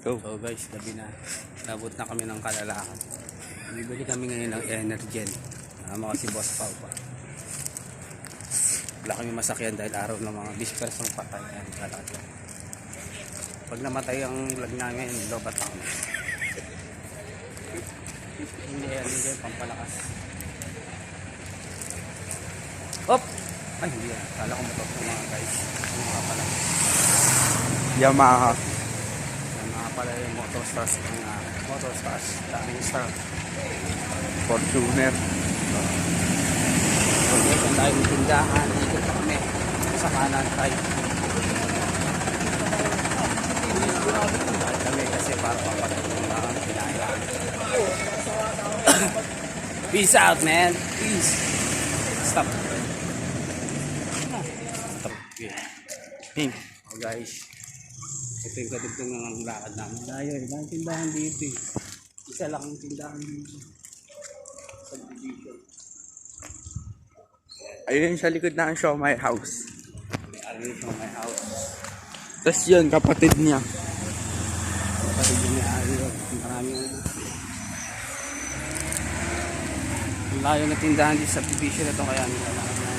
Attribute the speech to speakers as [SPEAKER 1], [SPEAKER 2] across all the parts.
[SPEAKER 1] Go.
[SPEAKER 2] So guys, gabi na. Nabot na kami ng Kalalakan. Bibili kami ngayon ng Energen. Kasama si Boss Pao pa. Wala kami masakyan dahil araw ng mga whispers ng patay. Ayan, lalakad lang. Pag namatay ang vlog namin, lobat ako. Hindi yan, pampalakas. Op! Ay, hindi yan. Kala ko motor ng mga guys. Ano nga pala?
[SPEAKER 1] Yamaha.
[SPEAKER 2] Pala yung Motorstars ng Motorstars daming star
[SPEAKER 1] Fortuner.
[SPEAKER 2] so guys, ang dahil tindahan ikot pa kami sa kanan tayo kami kasi para papagawin na pinailan. Peace out, man. Peace. Stop. Oh guys, ito yung kadugtong ng lakad namin. Layo, ibang tindahan dito eh. Isa lang ang tindahan dito. Subdivision.
[SPEAKER 1] Ayun sa likod na ang Show My House.
[SPEAKER 2] May from my house.
[SPEAKER 1] Tapos yun, kapatid niya.
[SPEAKER 2] Pati yung may-ari yun. Maraming ang layo na tindahan dito sa subdivision ito kaya nila lakad namin.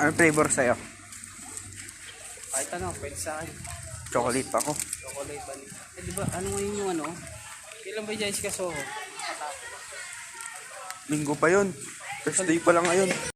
[SPEAKER 1] Ano flavor sa'yo?
[SPEAKER 2] Kahit ano, pwede sa akin.
[SPEAKER 1] Chocolate ako.
[SPEAKER 2] Chocolate vanilla. Eh di ba, ano ngayon yung ano? Kailan ba dyan si Kasoho?
[SPEAKER 1] Linggo pa yun. First day pa lang ngayon.